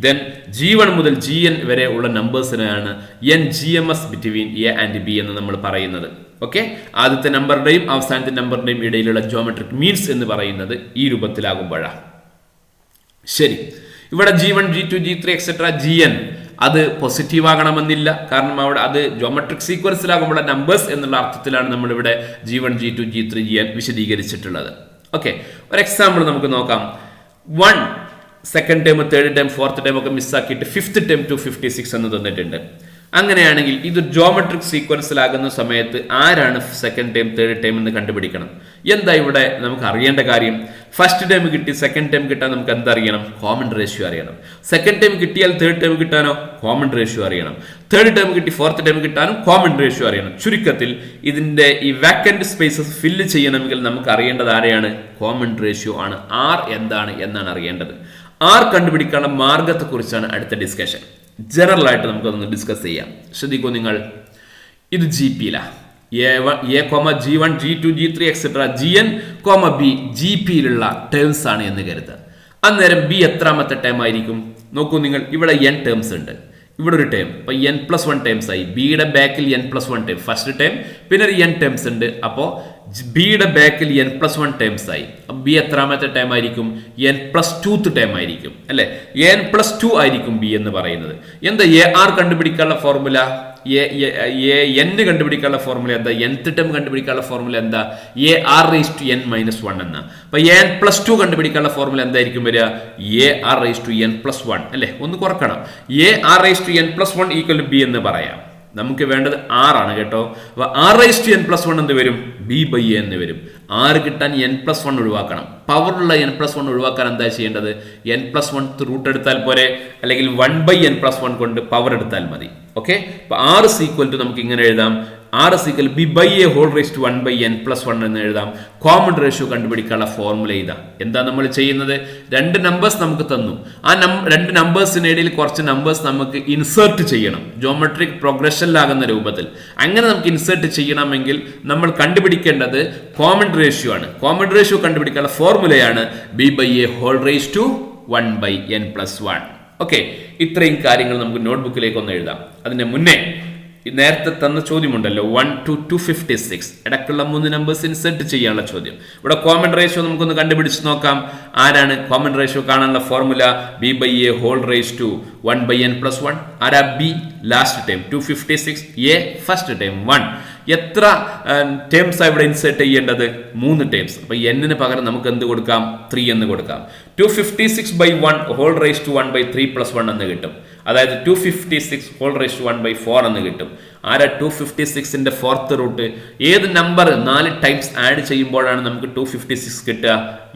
then G1 മുതൽ GN വരെ ഉള്ള നമ്പേഴ്സിനാണ് GMS between A and B എന്ന് നമ്മൾ പറയുന്നത്. ഓക്കെ, ആദ്യത്തെ നമ്പറിന്റെയും അവസാനത്തെ നമ്പറിന്റെയും ഇടയിലുള്ള ജോമെട്രിക് മീൻസ് എന്ന് പറയുന്നത് ഈ രൂപത്തിലാകുമ്പോഴാണ്. ശരി, ഇവിടെ G1, G2, G3 etc. GN അത് പോസിറ്റീവ് ആകണമെന്നില്ല. കാരണം അവിടെ അത് ജോമെട്രിക് സീക്വൻസിലാകുമ്പോൾ നമ്പേഴ്സ് എന്നുള്ള അർത്ഥത്തിലാണ് നമ്മളിവിടെ G1, G2, G3, GN വിശദീകരിച്ചിട്ടുള്ളത്. ഓക്കെ, ഒരു എക്സാമ്പിൾ നമുക്ക് നോക്കാം. 1 second time, third time, fourth time ഒക്കെ മിസ്സാക്കിയിട്ട് 5th ടൈം 256 എന്ന് തന്നിട്ടുണ്ട്. അങ്ങനെയാണെങ്കിൽ ഇത് ജോമെട്രിക് സീക്വൻസിലാകുന്ന സമയത്ത് ആരാണ് സെക്കൻഡ് ടൈം, തേർഡ് ടൈം എന്ന് കണ്ടുപിടിക്കണം. എന്താ ഇവിടെ നമുക്ക് അറിയേണ്ട കാര്യം? ഫസ്റ്റ് ടൈം കിട്ടി സെക്കൻഡ് ടൈം കിട്ടാൻ നമുക്ക് എന്തറിയണം? കോമൺ റേഷ്യോ അറിയണം. സെക്കൻഡ് ടൈം കിട്ടിയാൽ തേർഡ് ടൈം കിട്ടാനോ കോമൺ റേഷ്യോ അറിയണം. തേർഡ് ടൈം കിട്ടി ഫോർത്ത് ടൈം കിട്ടാനും കോമൺ റേഷ്യോ അറിയണം. ചുരുക്കത്തിൽ ഇതിന്റെ ഈ വാക്കന്റ് സ്പേസസ് ഫില്ല് ചെയ്യണമെങ്കിൽ നമുക്ക് അറിയേണ്ടത് ആരെയാണ്? കോമൺ റേഷ്യോ ആണ്. R എന്താണ് എന്നാണ് അറിയേണ്ടത്. ആർ കണ്ടുപിടിക്കാനുള്ള മാർഗത്തെക്കുറിച്ചാണ് അടുത്ത ഡിസ്കഷൻ. ജനറൽ ആയിട്ട് നമുക്കൊന്ന് ഡിസ്കസ് ചെയ്യാം. ശ്രദ്ധിക്കൂ നിങ്ങൾ, ഇത് ജി പിയിലാണ്. G1, G2, G3 etcetera GN, B G പിയിലുള്ള ടേംസ് ആണ് എന്ന് കരുതുക. അന്നേരം ബി എത്രാമത്തെ ടേം ആയിരിക്കും? നോക്കൂ നിങ്ങൾ, ഇവിടെ n ടേംസ് ഉണ്ട്, ഇവിടെ ഒരു ടേം, അപ്പൊ n+1 ടേംസ് ആയി. ബിയുടെ ബാക്കിൽ n+1 ടേം ഫസ്റ്റ് ടേം, പിന്നെ ഒരു n ടേംസ് ഉണ്ട്, അപ്പോൾ ബിയുടെ ബാക്കിൽ n+1 ടേംസ് ആയി. ബി എത്രാമത്തെ ടേം ആയിരിക്കും? n+2th ടേം ആയിരിക്കും അല്ലെ? n+2 ആയിരിക്കും ബി എന്ന് പറയുന്നത്. എന്താ ആർ കണ്ടുപിടിക്കാനുള്ള ഫോർമുല? n കണ്ടുപിടിക്കാനുള്ള ഫോർമുല എന്താ? nth ടേം കണ്ടുപിടിക്കാനുള്ള ഫോർമുല എന്താ? AR⁻n-1 എന്ന. അപ്പൊ n+2 കണ്ടുപിടിക്കാനുള്ള ഫോർമുല എന്തായിരിക്കും വരിക? AR⁻n+1 അല്ലെ? ഒന്ന് കുറക്കണം. AR⁻n+1 = b എന്ന് പറയാം. നമുക്ക് വേണ്ടത് R ആണ് കേട്ടോ. അപ്പൊ R⁻n+1 എന്ത് വരും? B/A എന്ന് വരും. R കിട്ടാൻ n+1 ഒഴിവാക്കണം. പവറുള്ള n+1 ഒഴിവാക്കാൻ എന്താ ചെയ്യേണ്ടത്? n+1 റൂട്ട് എടുത്താൽ പോരെ, അല്ലെങ്കിൽ 1/n+1 കൊണ്ട് പവർ എടുത്താൽ മതി. ഓക്കെ, അപ്പൊ R = നമുക്ക് ഇങ്ങനെ എഴുതാം, R = B/A⁻1/n+1 എന്ന് എഴുതാം. കോമൺ റേഷ്യോ കണ്ടുപിടിക്കാനുള്ള ഫോർമുല ഇതാ. എന്താ നമ്മൾ ചെയ്യുന്നത്? രണ്ട് നമ്പേഴ്സ് നമുക്ക് തന്നു. ആ രണ്ട് നമ്പേഴ്സിനിടയിൽ കുറച്ച് നമ്പേഴ്സ് നമുക്ക് ഇൻസേർട്ട് ചെയ്യണം, ജോമെട്രിക് പ്രോഗ്രഷനിലാകുന്ന രൂപത്തിൽ. അങ്ങനെ നമുക്ക് ഇൻസേർട്ട് ചെയ്യണമെങ്കിൽ നമ്മൾ കണ്ടുപിടിക്കേണ്ടത് കോമൺ റേഷ്യോ ആണ്. കോമൺ റേഷ്യോ കണ്ടുപിടിക്കാനുള്ള ഫോർമുലയാണ് B/A⁻1/n+1. ഓക്കെ, ഇത്രയും കാര്യങ്ങൾ നമുക്ക് നോട്ട്ബുക്കിലേക്ക് ഒന്ന് എഴുതാം. അതിന്റെ മുന്നേ നേരത്തെ തന്ന ചോദ്യമുണ്ടല്ലോ, 1 to 256 ഇടയ്ക്കുള്ള 3 നമ്പേഴ്സ് ഇൻസെർട്ട് ചെയ്യാനുള്ള ചോദ്യം. ഇവിടെ കോമൺ റേഷ്യോ നമുക്കൊന്ന് കണ്ടുപിടിച്ച് നോക്കാം. ആരാണ് കോമൺ റേഷ്യോ കാണാനുള്ള ഫോർമുല? B/A⁻1/n+1. ആരാ? B last time 256, A first time 1. എത്ര ടേംസ് ഇവിടെ ഇൻസേർട്ട് ചെയ്യേണ്ടത്? 3 ടേംസ്. അപ്പൊ n പകരം നമുക്ക് എന്ത് കൊടുക്കാം? 3 എന്ന് കൊടുക്കാം. 256/1 എന്ന് കിട്ടും. അതായത് 256 എന്ന് കിട്ടും. ആരാ 256ന്റെ ഫോർത്ത് റൂട്ട്? ഏത് നമ്പർ 4 ടൈംസ് ആഡ് ചെയ്യുമ്പോഴാണ് നമുക്ക് 256 കിട്ടുക?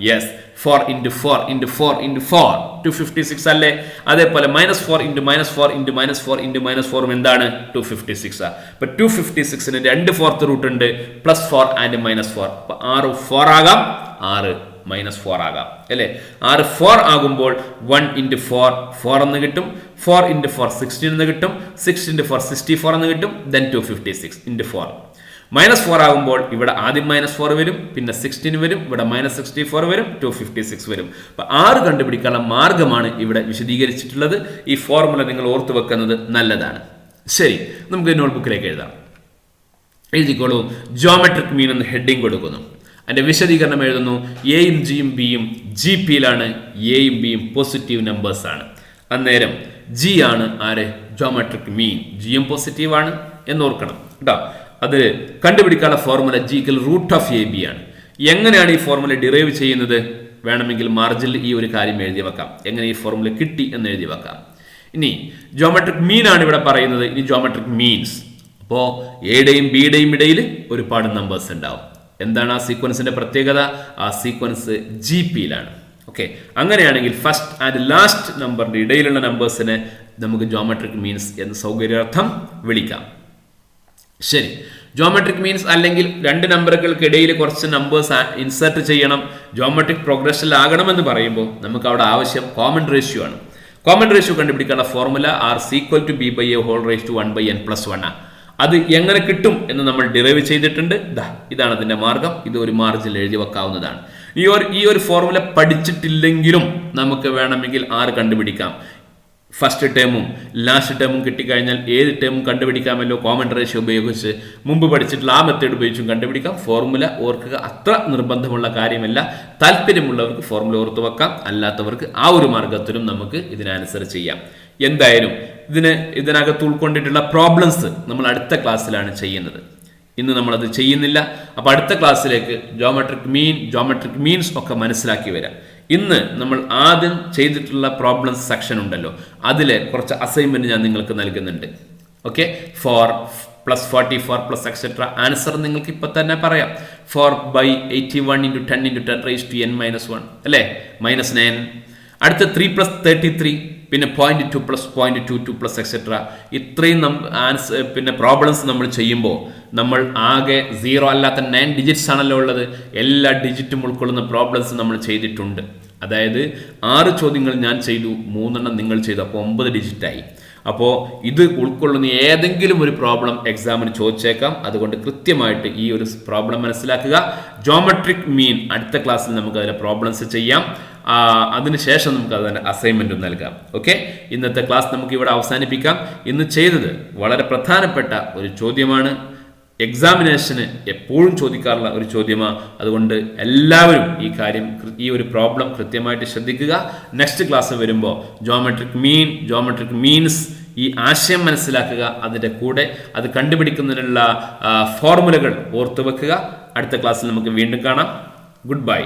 യെസ്, 4 × 4 × 4 × 4 256 അല്ലേ? അതേപോലെ -4 × -4 × -4 × -4 എന്താണ്? 256. അപ്പൊ 256ന് 2 ഫോർത്ത് റൂട്ട് ഉണ്ട്, +4 and -4. അപ്പൊ 6 4 ആകാം, 6 -4 ആകാം അല്ലെ? 6 4 ആകുമ്പോൾ 1 × 4 4 എന്ന് കിട്ടും. 4 × 4 16 എന്ന് കിട്ടും. 6 × 4 64 എന്ന് കിട്ടും. then 256 × 4. -4 ആകുമ്പോൾ ഇവിടെ ആദ്യം -4 വരും, പിന്നെ 16 വരും, ഇവിടെ -64 വരും, 256 വരും. അപ്പൊ 6 കണ്ടുപിടിക്കാനുള്ള മാർഗമാണ് ഇവിടെ വിശദീകരിച്ചിട്ടുള്ളത്. ഈ ഫോർമുല നിങ്ങൾ ഓർത്തു വെക്കുന്നത് നല്ലതാണ്. ശരി, നമുക്ക് നോട്ട്ബുക്കിലേക്ക് എഴുതാം. എഴുതിക്കോളൂ. ജോമെട്രിക് മീൻ എന്ന് ഹെഡിങ് കൊടുക്കുന്നു. അതിന്റെ വിശദീകരണം എഴുതുന്നു. എയും ജിയും ബിയും ജി പിയിലാണ്. എയും ബിയും പോസിറ്റീവ് നമ്പേഴ്സ് ആണ്. അന്നേരം ജി ആണ് ആര്? Geometric mean. ജിയും പോസിറ്റീവ് ആണ് എന്ന് ഓർക്കണം കേട്ടോ. അത് കണ്ടുപിടിക്കാനുള്ള ഫോർമുല G √AB ആണ്. എങ്ങനെയാണ് ഈ ഫോർമുല ഡിറൈവ് ചെയ്യുന്നത്? വേണമെങ്കിൽ മാർജിനിൽ ഈ ഒരു കാര്യം എഴുതി വെക്കാം, എങ്ങനെ ഈ ഫോർമുല കിട്ടി എന്ന് എഴുതി വെക്കാം. ഇനി ജോമെട്രിക് മീൻ ആണ് ഇവിടെ പറയുന്നത്. ഇനി ജോമെട്രിക് മീൻസ്, അപ്പോ എയുടെയും ബിയുടെയും ഇടയിൽ ഒരുപാട് നമ്പേഴ്സ് ഉണ്ടാവും. എന്താണ് ആ സീക്വൻസിന്റെ പ്രത്യേകത? ആ സീക്വൻസ് ജി പിയിലാണ്. ഓക്കെ, അങ്ങനെയാണെങ്കിൽ ഫസ്റ്റ് ആൻഡ് ലാസ്റ്റ് നമ്പറിന്റെ ഇടയിലുള്ള നമ്പേഴ്സിനെ നമുക്ക് ജോമെട്രിക് മീൻസ് എന്ന് സൗകര്യാർത്ഥം വിളിക്കാം. ശരി, ജോമെട്രിക് മീൻസ് അല്ലെങ്കിൽ രണ്ട് നമ്പറുകൾക്ക് ഇടയിൽ കുറച്ച് നമ്പേഴ്സ് ഇൻസേർട്ട് ചെയ്യണം, ജോമെട്രിക് പ്രോഗ്രഷനിലാകണമെന്ന് പറയുമ്പോൾ നമുക്ക് അവിടെ ആവശ്യം കോമൺ റേഷ്യോ ആണ്. കോമൺ റേഷ്യോ കണ്ടുപിടിക്കാനുള്ള ഫോർമുല R = B/A⁻1/n+1 ആണ്. അത് എങ്ങനെ കിട്ടും എന്ന് നമ്മൾ ഡിറൈവ് ചെയ്തിട്ടുണ്ട്. ഇതാണ് അതിന്റെ മാർഗം. ഇത് ഒരു മാർജിനിൽ എഴുതി വെക്കാവുന്നതാണ്. ഈ ഒരു ഫോർമുല പഠിച്ചിട്ടില്ലെങ്കിലും നമുക്ക് വേണമെങ്കിൽ R കണ്ടുപിടിക്കാം. ഫസ്റ്റ് ടേമും ലാസ്റ്റ് ടേമും കിട്ടിക്കഴിഞ്ഞാൽ ഏത് ടേമും കണ്ടുപിടിക്കാമല്ലോ കോമൺ റേഷ്യോ ഉപയോഗിച്ച്. മുമ്പ് പഠിച്ചിട്ടുള്ള ആ മെത്തേഡ് ഉപയോഗിച്ചും കണ്ടുപിടിക്കാം. ഫോർമുല ഓർക്കുക അത്ര നിർബന്ധമുള്ള കാര്യമല്ല. താല്പര്യമുള്ളവർക്ക് ഫോർമുല ഓർത്തു വെക്കാം, അല്ലാത്തവർക്ക് ആ ഒരു മാർഗത്തിലും നമുക്ക് ഇതിനനുസരിച്ച് ചെയ്യാം. എന്തായാലും ഇതിനകത്ത് ഉൾക്കൊണ്ടിട്ടുള്ള പ്രോബ്ലംസ് നമ്മൾ അടുത്ത ക്ലാസ്സിലാണ് ചെയ്യുന്നത്. ഇന്ന് നമ്മളത് ചെയ്യുന്നില്ല. അപ്പൊ അടുത്ത ക്ലാസ്സിലേക്ക് ജോമെട്രിക് മീൻസ് ഒക്കെ മനസ്സിലാക്കി വരാം. ഇന്ന് നമ്മൾ ആദ്യം ചെയ്തിട്ടുള്ള പ്രോബ്ലംസ് സെക്ഷൻ ഉണ്ടല്ലോ, അതിലെ കുറച്ച് അസൈൻമെന്റ് ഞാൻ നിങ്ങൾക്ക് നൽകുന്നുണ്ട്. ഓക്കെ, 4 + 44 + എക്സെട്ര ആൻസർ നിങ്ങൾക്ക് ഇപ്പൊ തന്നെ പറയാം. 4/81 × 10 × 10⁻n-1 അല്ലെ, -9. അടുത്ത 3 + 33, പിന്നെ 0.2 + 0.22 + എക്സെട്ര. ഇത്രയും പിന്നെ പ്രോബ്ലംസ് നമ്മൾ ചെയ്യുമ്പോൾ നമ്മൾ ആകെ 0 അല്ലാത്ത 9 ഡിജിറ്റ്സ് ആണല്ലോ ഉള്ളത്. എല്ലാ ഡിജിറ്റും ഉൾക്കൊള്ളുന്ന പ്രോബ്ലംസ് നമ്മൾ ചെയ്തിട്ടുണ്ട്. അതായത് 6 ചോദ്യങ്ങൾ ഞാൻ ചെയ്തു, 3 നിങ്ങൾ ചെയ്തു, അപ്പോൾ 9 ഡിജിറ്റായി. അപ്പോൾ ഇത് ഉൾക്കൊള്ളുന്ന ഏതെങ്കിലും ഒരു പ്രോബ്ലം എക്സാമിന് ചോദിച്ചേക്കാം. അതുകൊണ്ട് കൃത്യമായിട്ട് ഈ ഒരു പ്രോബ്ലം മനസ്സിലാക്കുക. ജോമെട്രിക് മീൻ അടുത്ത ക്ലാസ്സിൽ നമുക്ക് അതിലെ പ്രോബ്ലംസ് ചെയ്യാം. അതിനുശേഷം നമുക്ക് അതിൻ്റെ അസൈൻമെൻറ്റും നൽകാം. ഓക്കെ, ഇന്നത്തെ ക്ലാസ് നമുക്ക് ഇവിടെ അവസാനിപ്പിക്കാം. ഇന്ന് ചെയ്തത് വളരെ പ്രധാനപ്പെട്ട ഒരു ചോദ്യമാണ്. എക്സാമിനേഷന് എപ്പോഴും ചോദിക്കാറുള്ള ഒരു ചോദ്യമാണ്. അതുകൊണ്ട് എല്ലാവരും ഈ ഒരു പ്രോബ്ലം കൃത്യമായിട്ട് ശ്രദ്ധിക്കുക. നെക്സ്റ്റ് ക്ലാസ് വരുമ്പോൾ ജോമെട്രിക് മീൻസ് ഈ ആശയം മനസ്സിലാക്കുക. അതിൻ്റെ കൂടെ അത് കണ്ടുപിടിക്കുന്നതിനുള്ള ഫോർമുലകൾ ഓർത്തു വെക്കുക. അടുത്ത ക്ലാസ്സിൽ നമുക്ക് വീണ്ടും കാണാം. Good bye.